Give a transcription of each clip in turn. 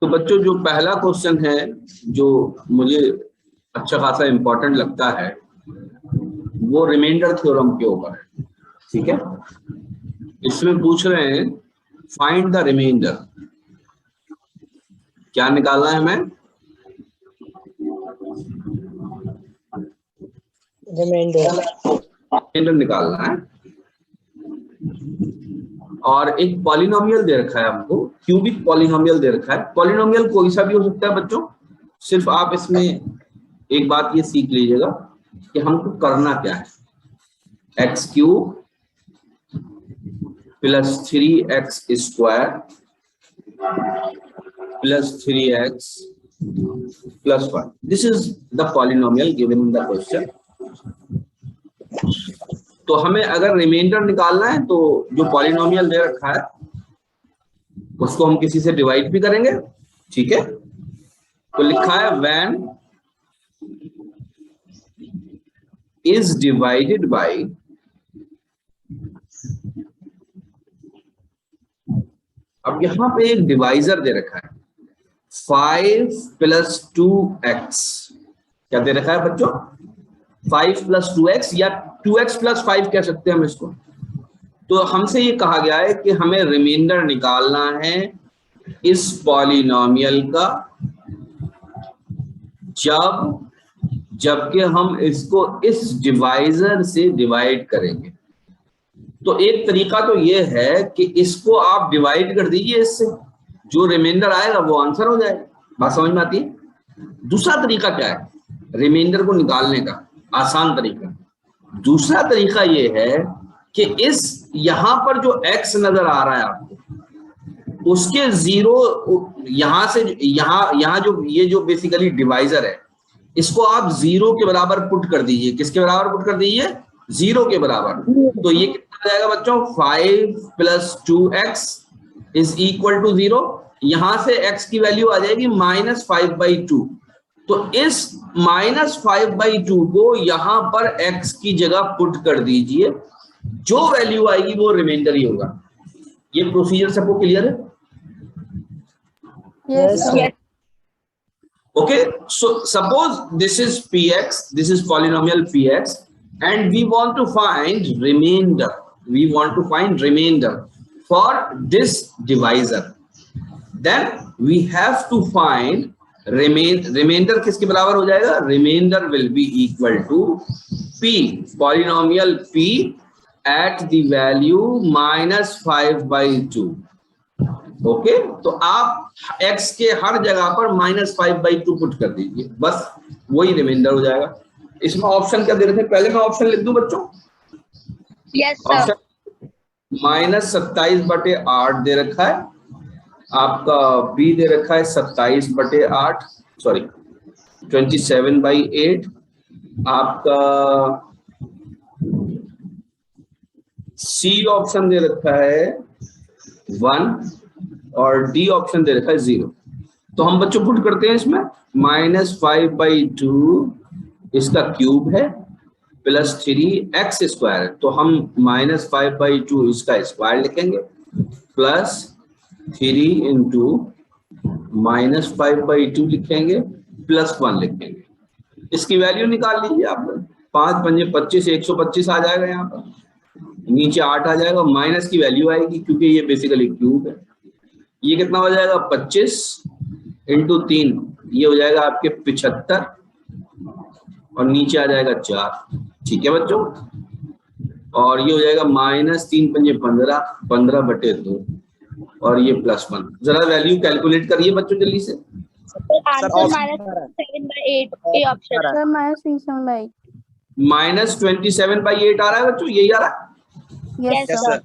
तो बच्चों जो पहला क्वेश्चन है जो मुझे अच्छा खासा इंपॉर्टेंट लगता है वो रिमाइंडर थ्योरम के ऊपर है, ठीक है। इसमें पूछ रहे हैं फाइंड द रिमाइंडर, क्या निकालना है हमें? रिमाइंडर निकालना है। और एक पॉलिनोमियल दे रखा है हमको, क्यूबिक पॉलिनोमियल दे रखा है। पॉलिनोमियल कोई सा भी हो सकता है बच्चों, सिर्फ आप इसमें एक बात ये सीख लीजिएगा कि हमको करना क्या है। X cube plus 3x square plus 3x plus 1, this is the polynomial given in the question. तो हमें अगर रिमाइंडर निकालना है तो जो पॉलिनोमियल दे रखा है उसको हम किसी से डिवाइड भी करेंगे, ठीक है। तो लिखा है व्हेन इज डिवाइडेड बाय, अब यहां पे एक डिवाइजर दे रखा है 5 + 2x, क्या दे रखा है बच्चों? 5 + 2x या 2x + 5 कह सकते हैं हम इसको। तो हमसे ये कहा गया है कि हमें रिमाइंडर निकालना है इस पॉलिनोमियल का जबकि हम इसको इस डिवाइजर से डिवाइड करेंगे। तो एक तरीका तो ये है कि इसको आप डिवाइड कर दीजिए इससे, जो रिमाइंडर आएगा वो आंसर हो जाएगा। बात समझ में आती है? दूसरा तरीका क्या है रिमाइंडर को निकालने का? आसान तरीका, दूसरा तरीका ये है कि इस यहां पर जो x नजर आ रहा है आपको, उसके जीरो यहां से यहां जो ये जो बेसिकली डिवाइजर है, इसको आप 0 के बराबर पुट कर दीजिए। किसके बराबर पुट कर दीजिए? 0 के बराबर। तो ये कितना आ जाएगा बच्चों? 5 + 2x = 0। यहां से x की वैल्यू आ जाएगी -5/2। तो इस -5/2 को यहां पर x की जगह पुट कर दीजिए, जो वैल्यू आएगी वो रिमाइंडर ही होगा। ये प्रोसीजर सबको क्लियर है? Yes. Okay, so suppose this is px, this is polynomial px, and we want to find remainder. We want to find remainder for this divisor. Then we have to find remainder किसके बराबर हो जाएगा? Remainder will be equal to p, polynomial p at the value -5/2. Okay, तो आप x के हर जगह पर -5/2 put कर दीजिए, बस वही रिमाइंडर हो जाएगा। इसमें ऑप्शन क्या दे रखे थे? पहले मैं ऑप्शन लिख दूं बच्चों? Yes, sir. ऑप्शन -27/8 दे रखा है आपका, b दे रखा है 27/8, सॉरी 27/8, आपका c ऑप्शन दे रखा है 1 और डी ऑप्शन दे रखा है 0। तो हम बच्चों पुट करते हैं इसमें -5/2 इसका क्यूब है प्लस 3x स्क्वायर, तो हम -5/2 इसका स्क्वायर लिखेंगे प्लस 3 × -5/2 लिखेंगे प्लस 1 लिखेंगे। इसकी वैल्यू निकाल लीजिए आप, 5 × 5 = 25, 125 आ जाएगा। यहाँ पर नीचे 8 आ जाएगा, माइनस की वैल्यू आएगी क्योंकि ये बेसिकली क्यूब है। ये कितना हो जाएगा? 25 × 3, ये हो जाएगा आपके 75 और नीचे आ जाएगा 4, ठीक है बच्चों। और ये हो जाएगा -3 × 5 = 15, 15/2 और ये +1। जरा वैल्यू कैलकुलेट करिए बच्चों जल्दी से। -27/8 आ रहा है बच्चों, यही आ रहा है? Yes, sir.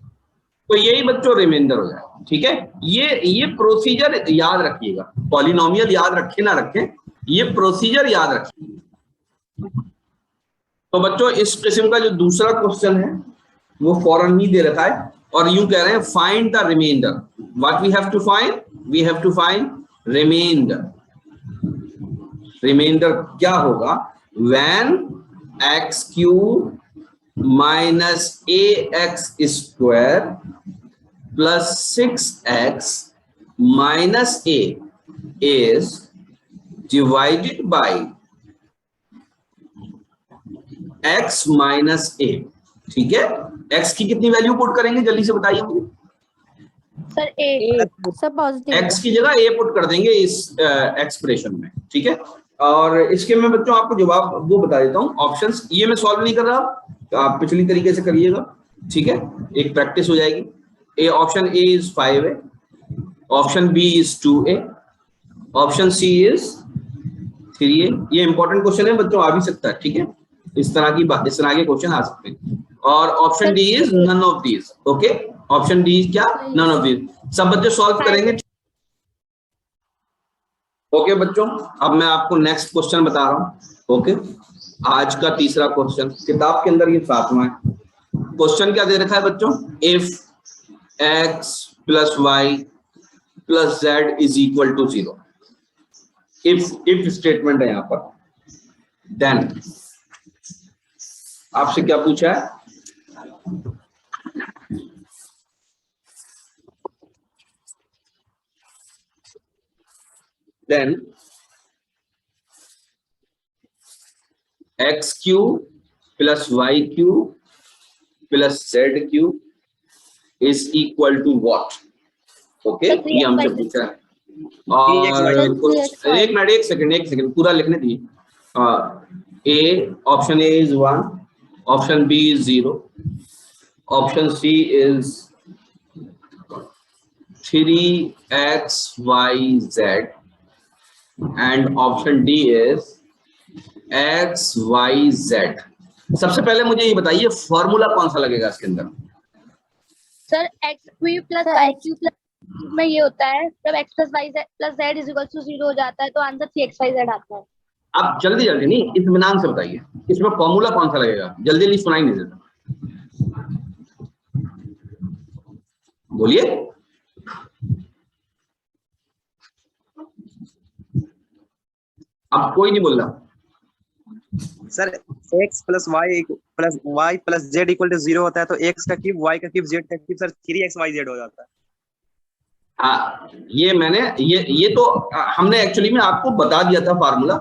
तो यही बच्चों रिमाइंडर हो जाएगा, ठीक है। ये प्रोसीजर याद रखिएगा, पॉलिनोमियल याद रखें ना रखें, ये प्रोसीजर याद रखिए। तो बच्चों इस किस्म का जो दूसरा क्वेश्चन है वो फौरन ही दे रखा है और यूं कह रहे हैं find the remainder. What we have to find? We have to find remainder. Remainder क्या होगा? When x³ - ax² + 6x minus a is divided by x minus a. ठीक है, x की कितनी वैल्यू पुट करेंगे जल्दी से बताइए मुझे। सर ए सब पॉजिटिव x की जगह a पुट कर देंगे इस एक्सप्रेशन में। ठीक है, और इसके मैं बच्चों आपको जवाब वो बता देता हूँ। ऑप्शंस ये मैं सॉल्व नहीं कर रहा, तो आप पिछली तरीके से करिएगा। ठीक है, एक प्रैक्टिस हो जाएगी। A option A is 5a, option B is 2a, option C is 3a। ये इंपॉर्टेंट क्वेश्चन है बच्चों, आ भी सकता है। ठीक है, इस तरह के क्वेश्चन आ सकते हैं। और option D is none of these. Okay, option D क्या, नन ऑफ दीज। सब बच्चे सॉल्व करेंगे। ओके बच्चों, अब मैं आपको नेक्स्ट क्वेश्चन बता रहा हूं। ओके, आज का तीसरा क्वेश्चन किताब के अंदर ये 7वां है। क्वेश्चन क्या दे रखा है बच्चों, if x plus Y plus Z is equal to 0। If statement है यहां पर। देन आपसे क्या पूछा है, then x cube plus y cube plus z cube is equal to what? Okay, ये हमसे पूछा है। और एक सेकंड पूरा लिखने दीजिए। A option A is 1, option B is 0, option C is 3xyz and option D is xyz। सबसे पहले मुझे ये बताइए फॉर्मूला कौन सा लगेगा इसके अंदर। Sir X cube plus Y cube plus में ये होता है जब x plus Y plus Z is equal to 0 हो जाता है तो आंसर 3xyz आता है। आप जल्दी जल्दी नहीं, इत्मीनान से बताइए इसमें फॉर्मूला कौन सा लगेगा। जल्दी जल्दी सुनाई नहीं देता, बोलिए। अब कोई नहीं बोल रहा sir. x plus Y plus Z equal to 0 होता है तो x का क्यूब y का क्यूब z का क्यूब सर 3xyz हो जाता है। हाँ, ये मैंने ये तो हमने एक्चुअली में आपको बता दिया था फार्मूला,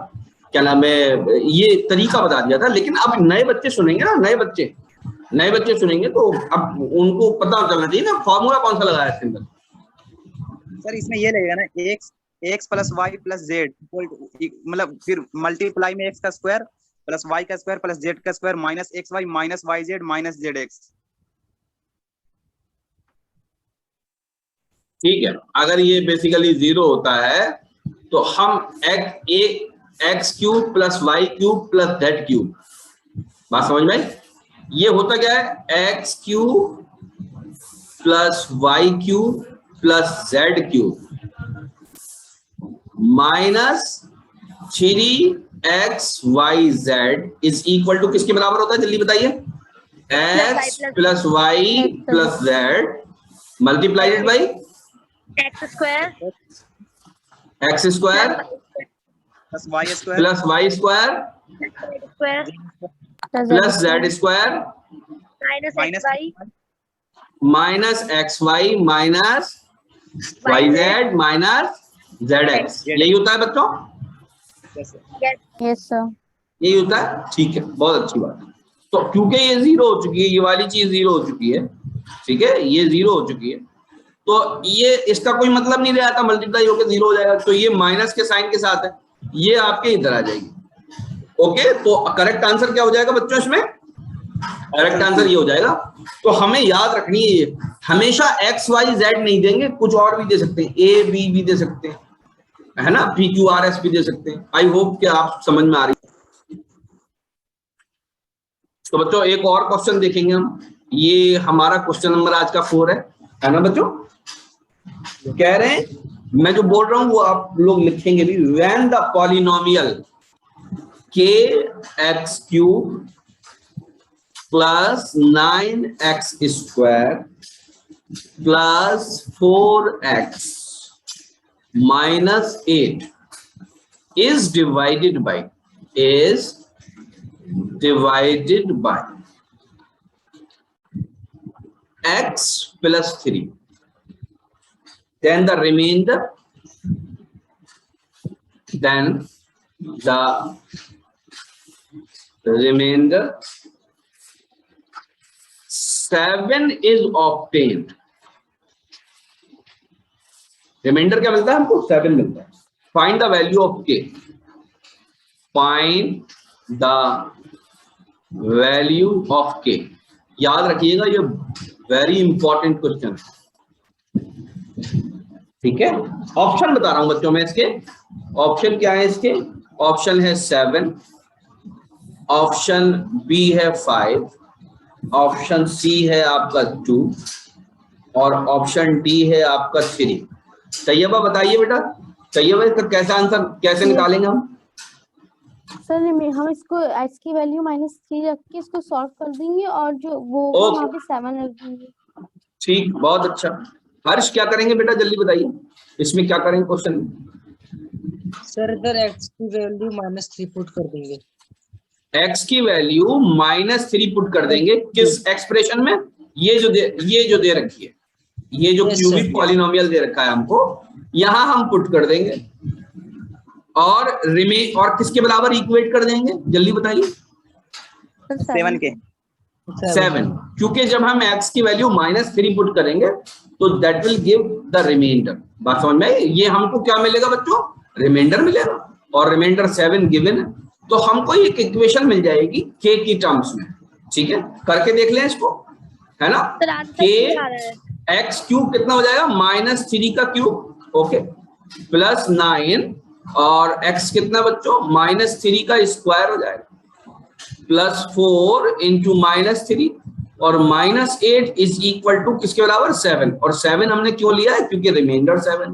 क्या नाम है, ये तरीका बता दिया था। लेकिन अब नए बच्चे सुनेंगे ना, नए बच्चे सुनेंगे तो अब उनको पता चलना चाहिए ना फार्मूला कौन सा लगाया इसके अंदर। सर इसमें ये लगेगा ना x plus Y plus Z मतलब फिर मल्टीप्लाई में x का स्क्वायर प्लस y का स्क्वायर प्लस z का square minus xy minus yz minus zx। ठीक है, अगर ये बेसिकली 0 होता है तो हम X cube plus Y cube plus Z cube, बात समझ में। ये होता क्या है, X cube plus Y cube plus Z cube minus 3xyz is equal to किसके बराबर होता है, जल्दी बताइए। X plus Y plus Z multiplied by X square plus Y square plus Z square minus X Y minus Y Z minus Z X. यही होता है बच्चों, यस सर, यही होता है। ठीक है, बहुत अच्छी बात है। तो क्योंकि ये 0 हो चुकी है, ये वाली चीज 0 हो चुकी है, ठीक है, ये 0 हो चुकी है, तो ये इसका कोई मतलब नहीं रहा था मल्टीप्लाई होकर 0 हो जाएगा। तो ये माइनस के साइन के साथ है, ये आपके इधर आ जाएगी। ओके, तो करेक्ट आंसर क्या हो जाएगा बच्चों इसमें, करेक्ट आंसर ये हो जाएगा। तो हमें याद रखनी है ये हमेशा एक्स वाई जेड नहीं देंगे, कुछ और भी दे सकते हैं, ए बी भी दे सकते हैं, है ना, पी क्यू आर एस भी दे सकते हैं। आई होप कि आप समझ में आ रही है। तो बच्चों एक और क्वेश्चन देखेंगे हम, ये हमारा क्वेश्चन नंबर आज का 4 है ना बच्चों। कह रहे हैं, मैं जो बोल रहा हूं वो आप लोग लिखेंगे भी। व्हेन द पॉलिनोमियल के x cube plus 9x square plus 4x minus 8 is divided by x plus 3 then the remainder, remainder 7 is obtained. Reminder क्या मिलता है हमको? 7 मिलता है. Find the value of k. Find the value of k. याद रखिएगा, ये वेरी इंपॉर्टेंट क्वेश्चन है. ठीक है, ऑप्शन बता रहा हूं बच्चों में इसके. ऑप्शन क्या है इसके? ऑप्शन है 7, ऑप्शन बी है 5, ऑप्शन सी है आपका 2 और ऑप्शन डी है आपका 3. तैयबा बताइए बेटा, तैयबा इसका कैसा आंसर कैसे निकालेंगे हम? सर हम इसको x की वैल्यू -3 रख के इसको सॉल्व कर देंगे और जो वो वहाँ पे 7 रख देंगे. ठीक, बहुत अच्छा. हर्ष क्या करेंगे बेटा, जल्दी बताइए, इसमें क्या करेंगे क्वेश्चन? सर इधर x की वैल्यू -3 पुट कर देंगे. x की वैल्यू -3 पुट कर देंगे किस एक्सप्रेशन में? ये जो दे रखी है, ये जो क्यूबिक पॉलिनोमियल दे रखा है हमको, यहां हम पुट कर देंगे और और किसके बराबर इक्वेट कर देंगे, जल्दी बताइए. 7 के 7, क्योंकि जब हम x की वैल्यू -3 पुट करेंगे तो that will give the reminder. बात समझ में आई? ये हमको क्या मिलेगा बच्चों? रिमाइंडर मिलेगा, और रिमाइंडर 7 गिवन है, तो हमको एक इक्वेशन मिल जाएगी k की टर्म्स में. ठीक है, करके देख लें इसको, है ना. k x क्यूब कितना हो जाएगा? -3 का क्यूब, ओके, प्लस 9 और x कितना बच्चों? -3 का स्क्वायर हो जाएगा, प्लस 4 इंटू -3 और -8 इज इक्वल टू किसके बराबर? 7. और 7 हमने क्यों लिया है? क्योंकि रिमाइंडर 7 है.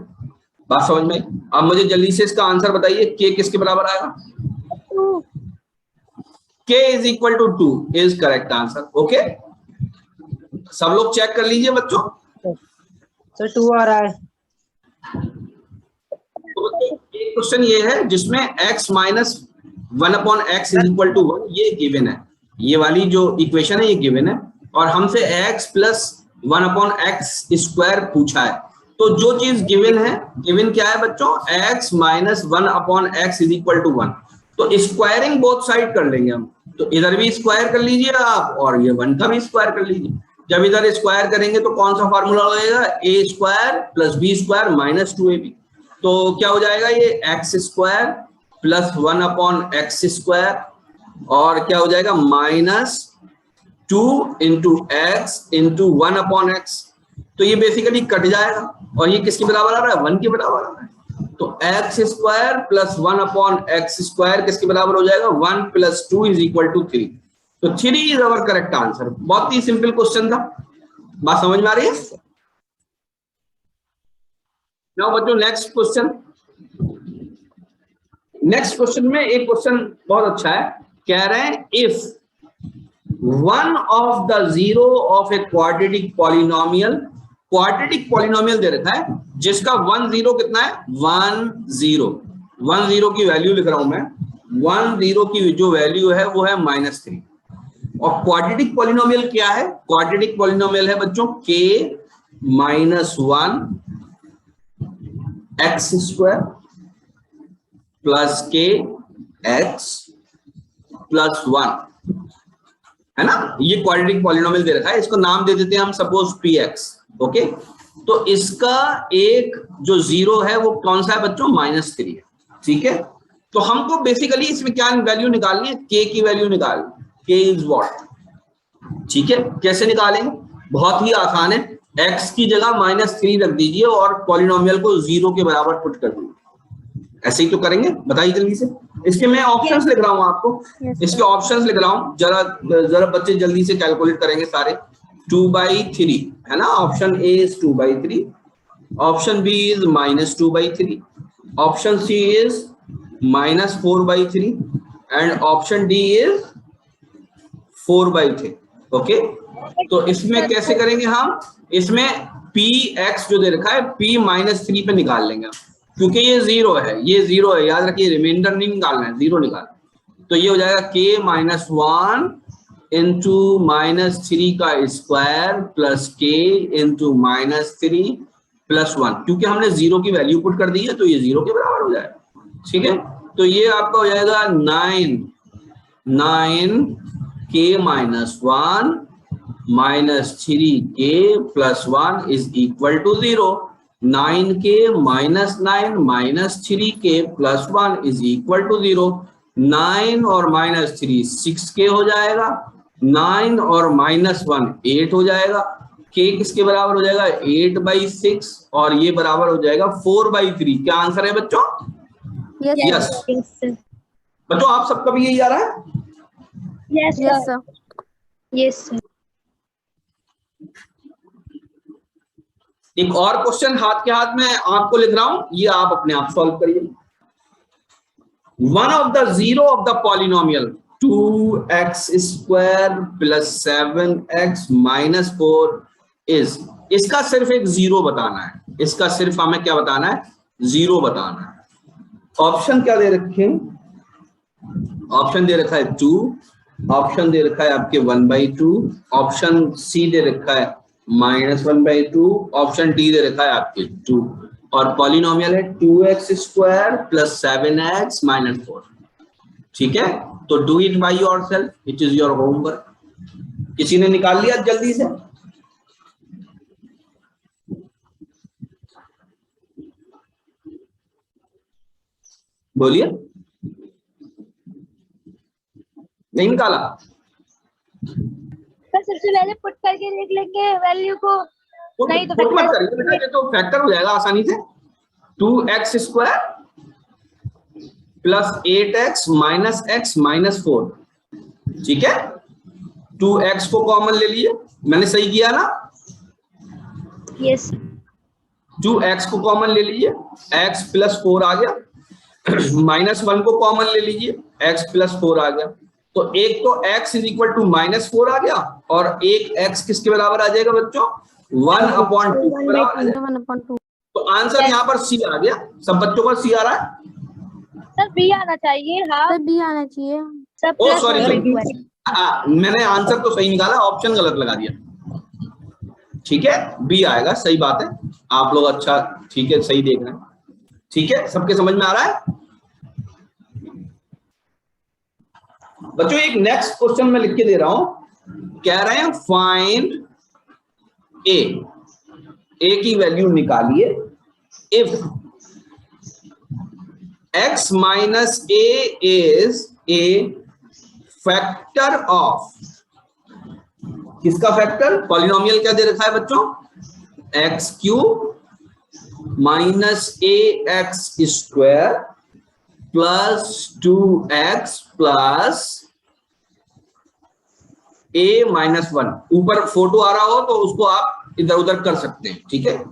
बात समझ में? अब मुझे जल्दी से इसका आंसर बताइए, k किसके बराबर आएगा? k is equal to 2 is correct answer. Okay, सब लोग चेक कर लीजिए बच्चों. सर 2 आ रहा है. तो एक क्वेश्चन ये है जिसमें x -1/x is equal to 1 ये गिवन है. ये वाली जो इक्वेशन है ये गिवन है, और हमसे x प्लस 1/x स्क्वायर पूछा है. तो जो चीज गिवन है, गिवन क्या है बच्चों? x -1/x is equal to 1. तो स्क्वायरिंग बोथ साइड कर लेंगे हम. तो इधर भी स्क्वायर कर लीजिए आप, और ये 1 का भी स्क्वायर कर लीजिए. जब इधर स्क्वायर करेंगे तो कौन सा फार्मूला हो जाएगा? a² + b² - 2ab. तो क्या हो जाएगा? ये x² + 1/x² और क्या हो जाएगा? -2 × x × 1/x. तो ये बेसिकली कट जाएगा, और ये किसके बराबर आ रहा है? 1 के बराबर आ रहा है. तो x² + 1/x² किसके बराबर हो जाएगा? 1 + 2 = 3. तो 3 इज अवर करेक्ट आंसर. बहुत ही सिंपल क्वेश्चन था. बात समझ में आ रही है? नाउ बच्चों नेक्स्ट क्वेश्चन. नेक्स्ट क्वेश्चन में एक क्वेश्चन बहुत अच्छा है. कह रहे हैं if one of the zero of a quadratic polynomial, quadratic polynomial दे रखा है जिसका 1 0 कितना है? 1 0 की वैल्यू लिख रहा हूं मैं. 1 0 की जो वैल्यू है वो है -3. और क्वाड्रेटिक पॉलिनोमियल क्या है? क्वाड्रेटिक पॉलिनोमियल है बच्चों k -1 x² + k x + 1, है ना. ये क्वाड्रेटिक पॉलिनोमियल दे रखा है. इसको नाम दे देते हैं हम सपोज px. ओके, तो इसका एक जो 0 है वो कौन सा है बच्चों? -3 है. ठीक है, तो हमको बेसिकली इसमें क्या वैल्यू निकालनी है? k की वैल्यू निकालनी. k is what? ठीक है, कैसे निकालेंगे? बहुत ही आसान है. x की जगह -3 रख दीजिए और पॉलिनोमियल को 0 के बराबर पुट कर दीजिए. ऐसे ही तो करेंगे. बताइए जल्दी से. इसके मैं ऑप्शंस लिख रहा हूं आपको. इसके ऑप्शंस लिख रहा हूं, जरा बच्चे जल्दी से कैलकुलेट करेंगे सारे. 2/3 है ना. Option A is 2/3, option B is -2/3, option C is -4/3 and option D is 4/3. Okay, तो इसमें कैसे करेंगे हम? इसमें px जो दे रखा है p -3 पे निकाल लेंगे, क्योंकि ये 0 है. ये 0 है, याद रखिए. रिमाइंडर नहीं निकालना है, 0 निकालना. तो ये हो जाएगा k -1 × -3 का स्क्वायर + k × -3 +1, क्योंकि हमने 0 की वैल्यू पुट कर दी है तो ये 0 के बराबर हो जाएगा। ठीक है, तो ये आपका हो जाएगा 9k - 1 - 3k + 1 is equal to 0। 9k - 9 - 3k + 1 is equal to 0। 9 और -3 6k हो जाएगा, 9 और -1 8 हो जाएगा। k किसके बराबर हो जाएगा? 8/6 और ये बराबर हो जाएगा 4/3। क्या आंसर है बच्चों? यस बच्चों, आप सबका भी यही आ रहा है? Yes sir, yes sir. एक और क्वेश्चन हाथ के हाथ में आपको लिख रहा हूं, ये आप अपने आप सॉल्व करिए। One of the zero of the polynomial 2x² + 7x - 4 is, इसका सिर्फ एक जीरो बताना है, इसका सिर्फ हमें क्या बताना है? जीरो बताना है। ऑप्शन क्या दे रखे हैं? ऑप्शन दे रखा है 2, ऑप्शन दे रखा है आपके 1/2, ऑप्शन सी दे रखा है -1/2, ऑप्शन डी दे रखा है आपके 2, और पॉलिनोमियल है 2x² + 7x - 4। ठीक है, तो do it by yourself, it is your homework. किसी ने निकाल लिया जल्दी से? बोलिए। नहीं निकाला? सबसे पहले पुट करके देख लेंगे वैल्यू को। नहीं तो पुट मत करिए बेटा, ये तो फैक्टर हो जाएगा आसानी से। 2x² + 8x - x - 4। ठीक है, 2x को कॉमन ले लिए, मैंने सही किया ना? यस। 2x को कॉमन ले लीजिए, x + 4 आ गया। -1 को कॉमन ले लीजिए, x + 4 आ गया। तो एक तो x = -4 आ गया और एक x किसके बराबर आ जाएगा बच्चों? 1/2 के बराबर आ जाएगा। 1/2। तो आंसर यहाँ पर सी आ गया। सब बच्चों का सी आ रहा है? सर बी आना चाहिए। हाँ सर बी आना चाहिए। सर ओ सॉरी, मैंने आंसर तो सही निकाला, ऑप्शन गलत लगा दिया। ठीक है, बी आएगा, सही बात है। आप लोग अच्छा, ठीक है, सही देख रहे हैं। ठीक है, सबके समझ में आ रहा है बच्चों? एक नेक्स्ट क्वेश्चन में लिख के दे रहा हूं, कह रहे हैं फाइंड ए की वैल्यू निकालिए if x - a is a factor of, किसका फैक्टर? पॉलिनोमियल क्या दे रखा है बच्चों? x³ - ax² + 2x + a - 1। ऊपर फोटो आ रहा हो तो उसको आप इधर उधर कर सकते हैं। ठीक है,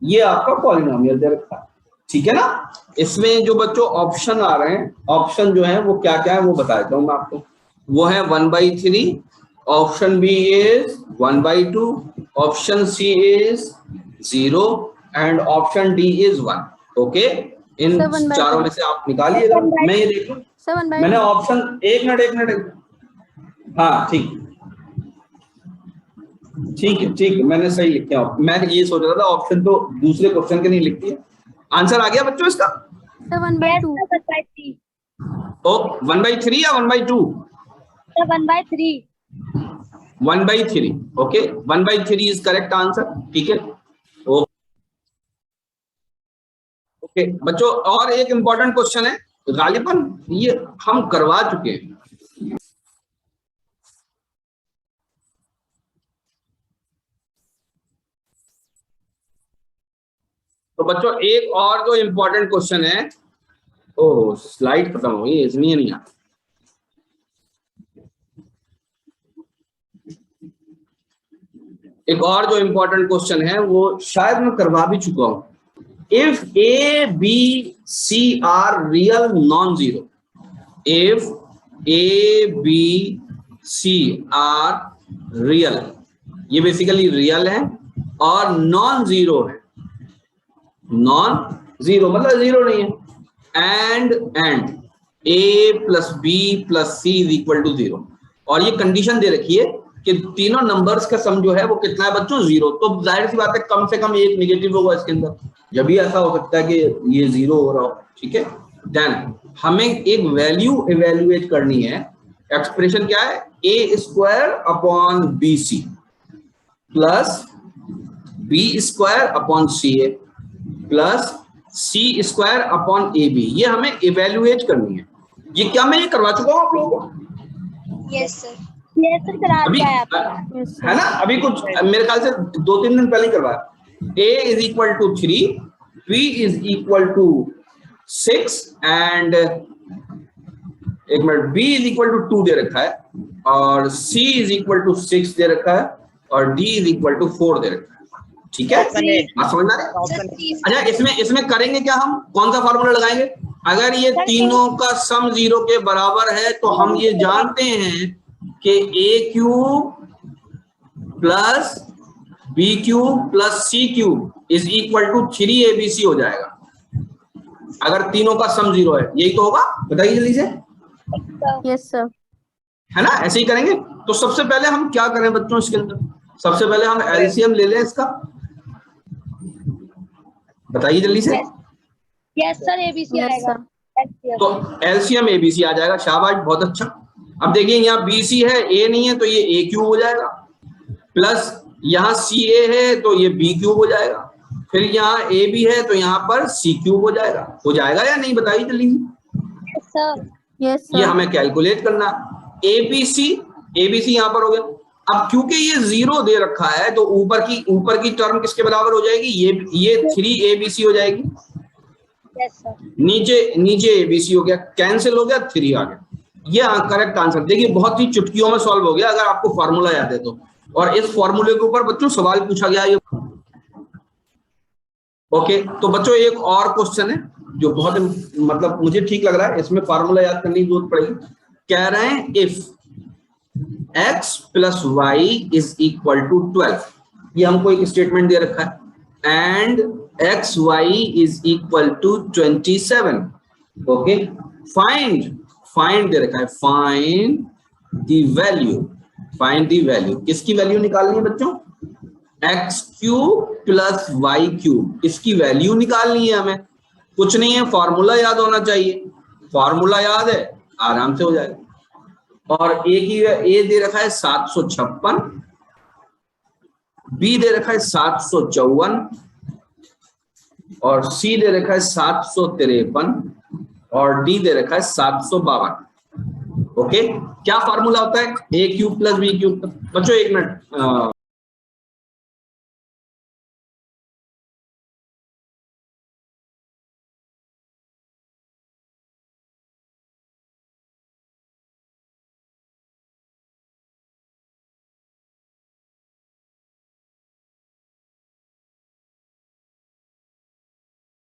ये आपका पॉलिनोमियल दे रखा है। ठीक है ना? इसमें जो बच्चों ऑप्शन आ रहे हैं, ऑप्शन जो है वो क्या क्या है वो बता देता हूं मैं आपको। वो है 1/3, option B is 1/2, option C is 0 and option D is 1। Okay, इन चारों में से आप निकालिएगा। मैं ये देख लूं, मैंने ऑप्शन, एक मिनट, हाँ ठीक है, मैंने सही लिखा है। मैं ये सोच रहा था ऑप्शन तो दूसरे क्वेश्चन के नहीं लिखती है। आंसर आ गया बच्चों इसका? 1/2। ओ 1/3 या 1/2? 1/3। 1/3। Okay, 1/3 is correct answer. ठीक है, ओके बच्चों, और एक इंपॉर्टेंट क्वेश्चन है, गालिबन ये हम करवा चुके हैं। तो बच्चों एक और जो इंपॉर्टेंट क्वेश्चन है, ओह स्लाइड खत्म हो गई, इसलिए नहीं आ। एक और जो इंपॉर्टेंट क्वेश्चन है वो शायद मैं करवा भी चुका हूं। If A, B, C are real non zero, if A, B, C are real, ये बेसिकली रियल है और नॉन जीरो है, नॉन जीरो मतलब जीरो नहीं है, एंड A + B + C = 0, और ये कंडीशन दे रखी है कि तीनों नंबर्स का सम जो है वो कितना है बच्चों 0, तो जाहिर सी बात है कम से कम एक नेगेटिव होगा इसके अंदर, जब भी ऐसा हो सकता है कि ये 0 हो रहा हो, ठीक है। देन हमें एक वैल्यू इवेल्युएट करनी है, एक्सप्रेशन क्या है, a square upon B C plus B square upon C A plus C square upon A B, ये हमें इवेल्युएट करनी है। ये क्या मैं ये करवा चुका हूँ आप लोगों को? यस सर करा अभी दिया है आपने। है ना, अभी कुछ मेरे ख्याल से 2-3 दिन पहले ही करवाया। a is equal to 3, b is equal to 6 and एक minute b is equal to 2 दे रखा है और c इज इक्वल टू 6 दे रखा है और d इज इक्वल टू 4 दे रखा है, ठीक है। आप समझ रहे हैं? अच्छा इसमें करेंगे क्या, हम कौन सा फॉर्मूला लगाएंगे? अगर ये तीनों का सम 0 के बराबर है तो हम ये जानते हैं कि a cube plus b cube plus c cube is equal to 3abc हो जाएगा, अगर तीनों का सम 0 है। यही तो होगा, बताइए जल्दी से। Yes sir. है ना, ऐसे ही करेंगे। तो सबसे पहले हम क्या करें बच्चों इसके अंदर, सबसे पहले हम एलसीएम ले लें इसका, बताइए जल्दी से। यस सर एबीसी यस आएगा। सर। तो एलसीएम एबीसी आ जाएगा, शाबाश बहुत अच्छा। अब देखिए यहाँ बीसी है, ए नहीं है तो ये ए क्यूब हो जाएगा, प्लस यहाँ सी ए है तो ये बी क्यूब हो जाएगा, फिर यहाँ ए बी है तो यहाँ पर सी क्यूब हो जाएगा या नहीं, बताइए जल्दी। Yes sir. यस ये सर। हमें कैलकुलेट करना, एबीसी यहाँ पर हो गया। अब क्योंकि ये 0 दे रखा है तो ऊपर की टर्म किसके बराबर हो जाएगी, ये 3abc हो जाएगी। Yes sir. नीचे एबीसी हो गया, कैंसिल हो गया, 3 आ गया। ये करेक्ट आंसर। देखिए बहुत ही चुटकियों में सॉल्व हो गया अगर आपको फार्मूला याद है तो, और इस फॉर्मूले के ऊपर बच्चों सवाल पूछा गया ये। ओके, तो बच्चों एक और क्वेश्चन है जो बहुत मतलब मुझे ठीक लग रहा है, इसमें फार्मूला याद करने की जरूरत पड़ेगी। कह रहे हैं if x plus y is equal to 12, ये हमको एक स्टेटमेंट दे रखा है, and x y is equal to 27। Okay, find दे रखा है, फाइंड द वैल्यू, किसकी वैल्यू निकालनी है बच्चों, x cube plus Y cube, इसकी वैल्यू निकालनी है हमें। कुछ नहीं है, फॉर्मूला याद होना चाहिए, फॉर्मूला याद है आराम से हो जाएगा। और ए दे रखा है 756, बी दे रखा है 754 और सी दे रखा है 753 और डी दे रखा है 752। ओके, क्या फार्मूला होता है, ए क्यूब प्लस बी क्यूब। बच्चों एक मिनट